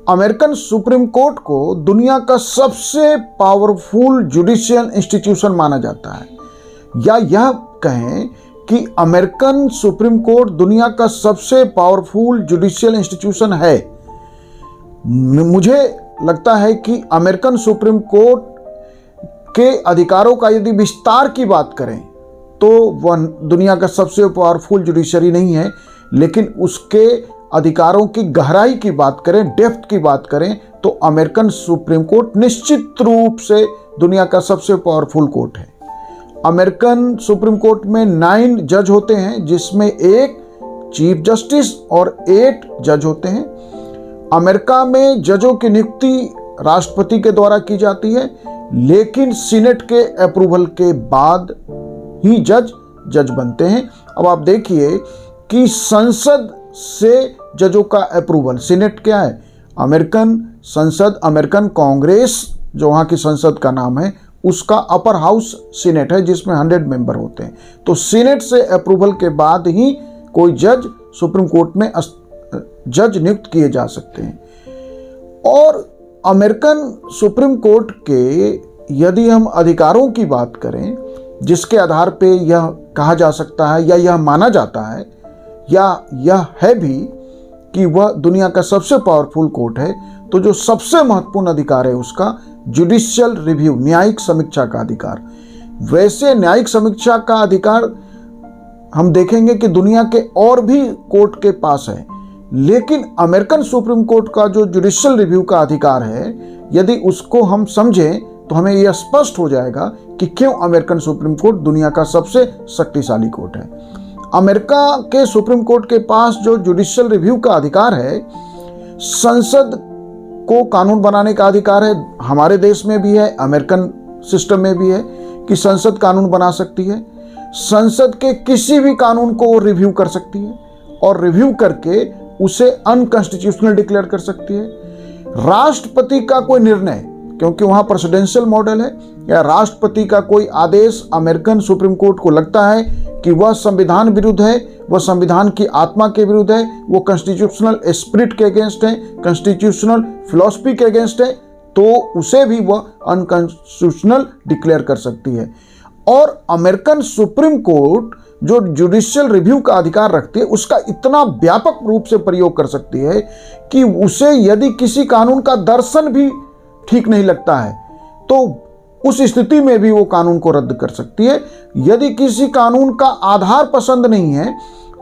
American supreme court को दुनिया का सबसे पावरफुल जुडिशियल इंस्टीट्यूशन माना जाता है, या यह कहें कि अमेरिकन सुप्रीम कोर्ट दुनिया का सबसे पावरफुल जुडिशियल इंस्टीट्यूशन है। मुझे लगता है कि अमेरिकन सुप्रीम कोर्ट के अधिकारों का यदि विस्तार की बात करें तो वह दुनिया का सबसे पावरफुल जुडिशरी नहीं है, लेकिन उसके अधिकारों की गहराई की बात करें, डेप्थ की बात करें, तो अमेरिकन सुप्रीम कोर्ट निश्चित रूप से दुनिया का सबसे पावरफुल कोर्ट है। अमेरिकन सुप्रीम कोर्ट में 9 जज होते हैं, जिसमें एक चीफ जस्टिस और 8 जज होते हैं। अमेरिका में जजों की नियुक्ति राष्ट्रपति के द्वारा की जाती है, लेकिन सीनेट के अप्रूवल के बाद ही जज बनते हैं। अब आप देखिए कि संसद से जजों का अप्रूवल, सीनेट क्या है? अमेरिकन संसद, अमेरिकन कांग्रेस जो वहाँ की संसद का नाम है, उसका अपर हाउस सीनेट है, जिसमें 100 मेंबर होते हैं। तो सीनेट से अप्रूवल के बाद ही कोई जज सुप्रीम कोर्ट में जज नियुक्त किए जा सकते हैं। और अमेरिकन सुप्रीम कोर्ट के यदि हम अधिकारों की बात करें, जिसके आधार पे यह कहा जा सकता है या यह माना जाता है या यह है भी कि वह दुनिया का सबसे पावरफुल कोर्ट है, तो जो सबसे महत्वपूर्ण अधिकार है उसका जुडिशियल रिव्यू, न्यायिक समीक्षा का अधिकार। वैसे न्यायिक समीक्षा का अधिकार हम देखेंगे कि दुनिया के और भी कोर्ट के पास है, लेकिन अमेरिकन सुप्रीम कोर्ट का जो जुडिशियल रिव्यू का अधिकार है, यदि उसको हम समझें तो हमें यह स्पष्ट हो जाएगा कि क्यों अमेरिकन सुप्रीम कोर्ट दुनिया का सबसे शक्तिशाली कोर्ट है। अमेरिका के सुप्रीम कोर्ट के पास जो जुडिशियल रिव्यू का अधिकार है, संसद को कानून बनाने का अधिकार है। हमारे देश में भी है, अमेरिकन सिस्टम में भी है कि संसद कानून बना सकती है। संसद के किसी भी कानून को वो रिव्यू कर सकती है और रिव्यू करके उसे अनकॉन्स्टिट्यूशनल डिक्लेयर कर सकती है। राष्ट्रपति का कोई निर्णय, क्योंकि वहाँ प्रेसिडेंशियल मॉडल है, या राष्ट्रपति का कोई आदेश अमेरिकन सुप्रीम कोर्ट को लगता है कि वह संविधान विरुद्ध है, वह संविधान की आत्मा के विरुद्ध है, वो कॉन्स्टिट्यूशनल स्पिरिट के अगेंस्ट है, कॉन्स्टिट्यूशनल फिलॉसफी के अगेंस्ट है, तो उसे भी वह अनकॉन्स्टिट्यूशनल डिक्लेयर कर सकती है। और अमेरिकन सुप्रीम कोर्ट जो जुडिशियल रिव्यू का अधिकार रखती है, उसका इतना व्यापक रूप से प्रयोग कर सकती है कि उसे यदि किसी कानून का दर्शन भी ठीक नहीं लगता है तो उस स्थिति में भी वो कानून को रद्द कर सकती है। यदि किसी कानून का आधार पसंद नहीं है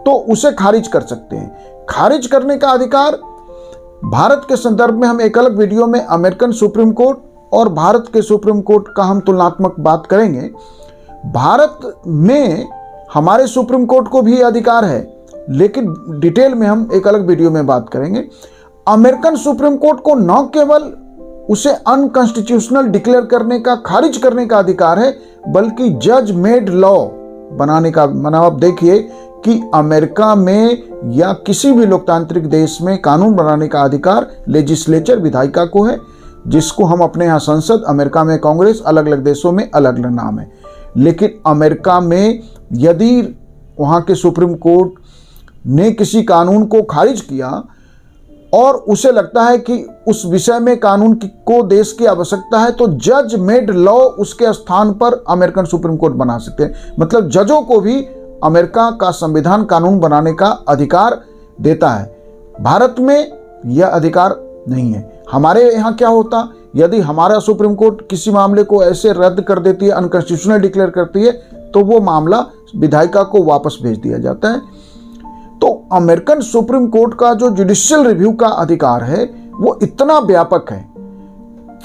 तो उसे खारिज कर सकते हैं। खारिज करने का अधिकार भारत के संदर्भ में हम एक अलग वीडियो में अमेरिकन सुप्रीम कोर्ट और भारत के सुप्रीम कोर्ट का हम तुलनात्मक बात करेंगे। भारत में हमारे सुप्रीम कोर्ट को भी अधिकार है, लेकिन डिटेल में हम एक अलग वीडियो में बात करेंगे। अमेरिकन सुप्रीम कोर्ट को न केवल उसे अनकॉन्स्टिट्यूशनल डिक्लेयर करने का, खारिज करने का अधिकार है, बल्कि जज मेड लॉ बनाने का। माना आप देखिए कि अमेरिका में या किसी भी लोकतांत्रिक देश में कानून बनाने का अधिकार लेजिस्लेचर, विधायिका को है, जिसको हम अपने यहाँ संसद, अमेरिका में कांग्रेस, अलग अलग देशों में अलग अलग नाम है। लेकिन अमेरिका में यदि वहाँ के सुप्रीम कोर्ट ने किसी कानून को खारिज किया और उसे लगता है कि उस विषय में कानून को देश की आवश्यकता है, तो जज मेड लॉ उसके स्थान पर अमेरिकन सुप्रीम कोर्ट बना सकते हैं। मतलब जजों को भी अमेरिका का संविधान कानून बनाने का अधिकार देता है। भारत में यह अधिकार नहीं है। हमारे यहाँ क्या होता, यदि हमारा सुप्रीम कोर्ट किसी मामले को ऐसे रद्द कर देती है, अनकॉन्स्टिट्यूशनल डिक्लेयर करती है, तो वो मामला विधायिका को वापस भेज दिया जाता है। तो अमेरिकन सुप्रीम कोर्ट का जो जुडिशियल रिव्यू का अधिकार है वो इतना व्यापक है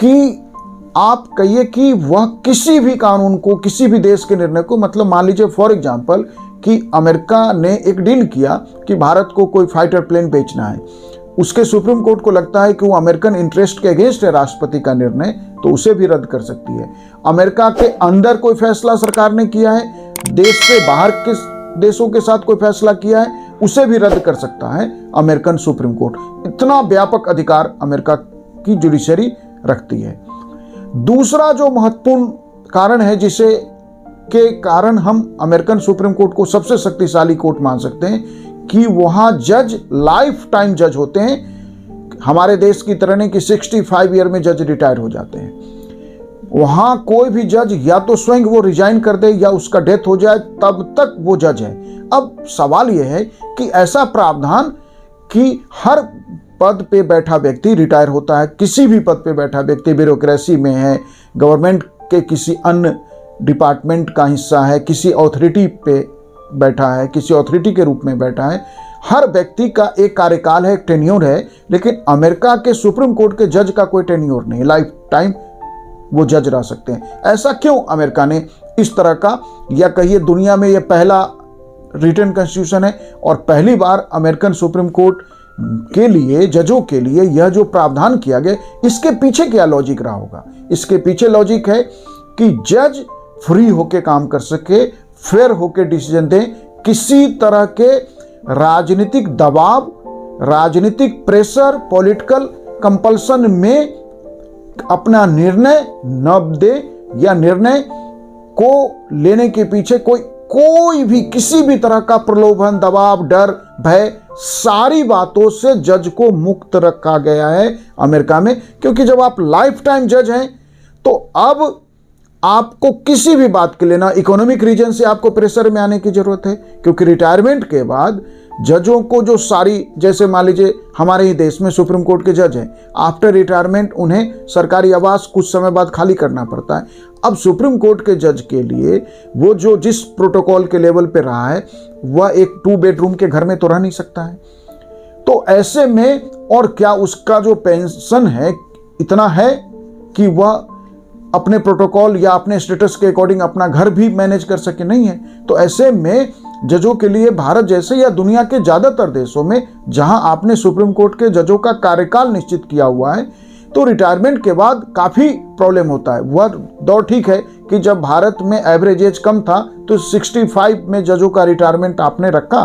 कि आप कहिए कि वह किसी भी कानून को, किसी भी देश के निर्णय को, मतलब मान लीजिए फॉर एग्जांपल कि अमेरिका ने एक डील किया कि भारत को कोई फाइटर प्लेन बेचना है, उसके सुप्रीम कोर्ट को लगता है कि वो अमेरिकन इंटरेस्ट के अगेंस्ट है राष्ट्रपति का निर्णय, तो उसे भी रद्द कर सकती है। अमेरिका के अंदर कोई फैसला सरकार ने किया है, देश से बाहर के देशों के साथ कोई फैसला किया है, उसे भी रद्द कर सकता है अमेरिकन सुप्रीम कोर्ट। इतना व्यापक अधिकार अमेरिका की जुडिशरी रखती है। दूसरा जो महत्वपूर्ण कारण है जिसे के कारण हम अमेरिकन सुप्रीम कोर्ट को सबसे शक्तिशाली कोर्ट मान सकते हैं कि वहाँ जज लाइफ टाइम जज होते हैं। हमारे देश की तरह नहीं कि 65 ईयर में जज रिटायर हो जाते हैं। वहाँ कोई भी जज या तो स्वयं वो रिजाइन कर दे या उसका डेथ हो जाए, तब तक वो जज है। अब सवाल ये है कि ऐसा प्रावधान कि हर पद पे बैठा व्यक्ति रिटायर होता है, किसी भी पद पे बैठा व्यक्ति ब्यूरोक्रेसी में है, गवर्नमेंट के किसी अन्य डिपार्टमेंट का हिस्सा है, किसी अथॉरिटी पे बैठा है, किसी अथॉरिटी के रूप में बैठा है, हर व्यक्ति का एक कार्यकाल है, एक टेन्योर है। लेकिन अमेरिका के सुप्रीम कोर्ट के जज का कोई टेन्योर नहीं, लाइफ टाइम वो जज रह सकते हैं। ऐसा क्यों अमेरिका ने इस तरह का, या कहिए दुनिया में यह पहला रिटन कॉन्स्टिट्यूशन है और पहली बार अमेरिकन सुप्रीम कोर्ट के लिए, जजों के लिए यह जो प्रावधान किया गया, इसके पीछे क्या लॉजिक रहा होगा? इसके पीछे लॉजिक है कि जज फ्री होके काम कर सके, फेयर होके डिसीजन दें, किसी तरह के राजनीतिक दबाव, राजनीतिक प्रेशर, पॉलिटिकल कंपल्सन में अपना निर्णय न दे, या निर्णय को लेने के पीछे कोई भी किसी भी तरह का प्रलोभन, दबाव, डर, भय, सारी बातों से जज को मुक्त रखा गया है अमेरिका में। क्योंकि जब आप लाइफ टाइम जज हैं तो अब आपको किसी भी बात के लिए ना इकोनॉमिक रीजन से आपको प्रेशर में आने की जरूरत है, क्योंकि रिटायरमेंट के बाद जजों को जो सारी, जैसे मान लीजिए हमारे ही देश में सुप्रीम कोर्ट के जज हैं, आफ्टर रिटायरमेंट उन्हें सरकारी आवास कुछ समय बाद खाली करना पड़ता है। अब सुप्रीम कोर्ट के जज के लिए वो जो जिस प्रोटोकॉल के लेवल पे रहा है, वह एक 2 बेडरूम के घर में तो रह नहीं सकता है। तो ऐसे में और क्या उसका जो पेंशन है इतना है कि वह अपने प्रोटोकॉल या अपने स्टेटस के अकॉर्डिंग अपना घर भी मैनेज कर सके? नहीं है। तो ऐसे में जजों के लिए भारत जैसे या दुनिया के ज़्यादातर देशों में जहां आपने सुप्रीम कोर्ट के जजों का कार्यकाल निश्चित किया हुआ है, तो रिटायरमेंट के बाद काफ़ी प्रॉब्लम होता है। वह दौर ठीक है कि जब भारत में एवरेज एज कम था तो 65 में जजों का रिटायरमेंट आपने रखा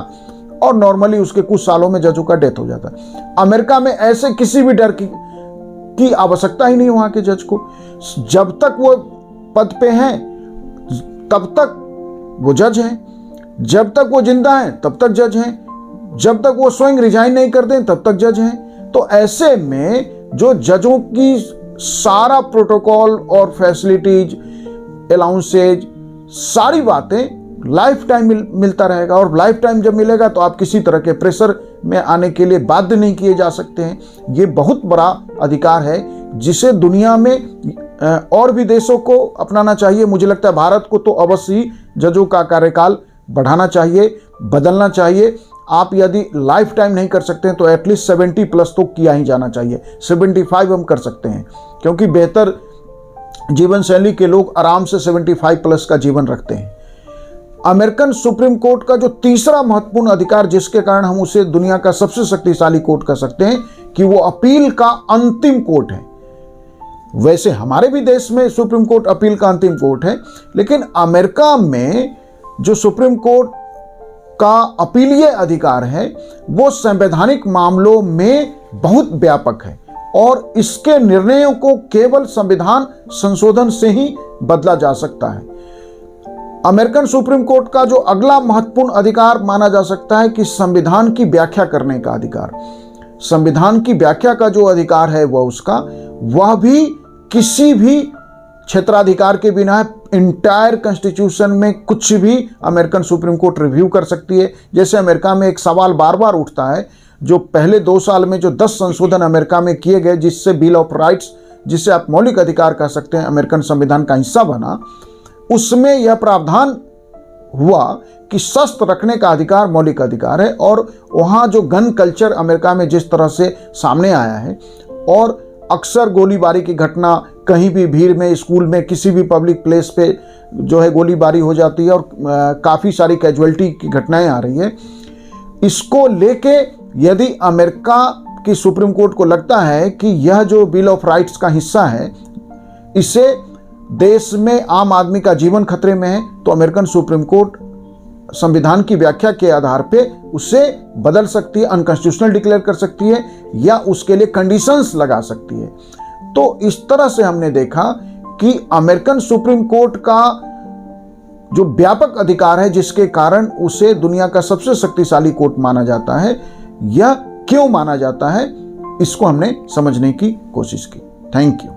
और नॉर्मली उसके कुछ सालों में जजों का डेथ हो जाता है। अमेरिका में ऐसे किसी भी डर की आवश्यकता ही नहीं वहाँ के जज को। जब तक वो पद पे हैं तब तक वो जज हैं, जब तक वो जिंदा हैं तब तक जज हैं, जब तक वो स्वयं रिजाइन नहीं करते तब तक जज हैं। तो ऐसे में जो जजों की सारा प्रोटोकॉल और फैसिलिटीज, अलाउंसेज, सारी बातें लाइफ टाइम मिलता रहेगा, और लाइफ टाइम जब मिलेगा तो आप किसी तरह के प्रेशर में आने के लिए बाध्य नहीं किए जा सकते हैं। ये बहुत बड़ा अधिकार है जिसे दुनिया में और भी देशों को अपनाना चाहिए। मुझे लगता है भारत को तो अवश्य ही जजों का कार्यकाल बढ़ाना चाहिए, बदलना चाहिए। आप यदि लाइफ टाइम नहीं कर सकते हैं तो एटलीस्ट 70+ तो किया ही जाना चाहिए। 75 हम कर सकते हैं, क्योंकि बेहतर जीवन शैली के लोग आराम से 75+ का जीवन रखते हैं। अमेरिकन सुप्रीम कोर्ट का जो तीसरा महत्वपूर्ण अधिकार, जिसके कारण हम उसे दुनिया का सबसे शक्तिशाली कोर्ट कह सकते हैं, कि वो अपील का अंतिम कोर्ट है। वैसे हमारे भी देश में सुप्रीम कोर्ट अपील का अंतिम कोर्ट है, लेकिन अमेरिका में जो सुप्रीम कोर्ट का अपीलीय अधिकार है वो संवैधानिक मामलों में बहुत व्यापक है, और इसके निर्णयों को केवल संविधान संशोधन से ही बदला जा सकता है। अमेरिकन सुप्रीम कोर्ट का जो अगला महत्वपूर्ण अधिकार माना जा सकता है कि संविधान की व्याख्या करने का अधिकार। संविधान की व्याख्या का जो अधिकार है वह भी किसी भी क्षेत्राधिकार के बिना है। इंटायर कॉन्स्टिट्यूशन में कुछ भी अमेरिकन सुप्रीम कोर्ट रिव्यू कर सकती है। जैसे अमेरिका में एक सवाल बार बार उठता है, जो पहले 2 साल में जो 10 संशोधन अमेरिका में किए गए, जिससे बिल ऑफ राइट्स, जिसे आप मौलिक अधिकार कह सकते हैं, अमेरिकन संविधान का हिस्सा बना, उसमें यह प्रावधान हुआ कि शस्त्र रखने का अधिकार मौलिक अधिकार है। और वहाँ जो गन कल्चर अमेरिका में जिस तरह से सामने आया है, और अक्सर गोलीबारी की घटना, कहीं भी भीड़ में, स्कूल में, किसी भी पब्लिक प्लेस पे जो है गोलीबारी हो जाती है, और काफ़ी सारी कैजुअलिटी की घटनाएं आ रही है। इसको लेके यदि अमेरिका की सुप्रीम कोर्ट को लगता है कि यह जो बिल ऑफ राइट्स का हिस्सा है, इसे देश में आम आदमी का जीवन खतरे में है, तो अमेरिकन सुप्रीम कोर्ट संविधान की व्याख्या के आधार पे उसे बदल सकती है, अनकॉन्स्टिट्यूशनल डिक्लेयर कर सकती है, या उसके लिए कंडीशंस लगा सकती है। तो इस तरह से हमने देखा कि अमेरिकन सुप्रीम कोर्ट का जो व्यापक अधिकार है, जिसके कारण उसे दुनिया का सबसे शक्तिशाली कोर्ट माना जाता है, यह क्यों माना जाता है, इसको हमने समझने की कोशिश की। Thank you.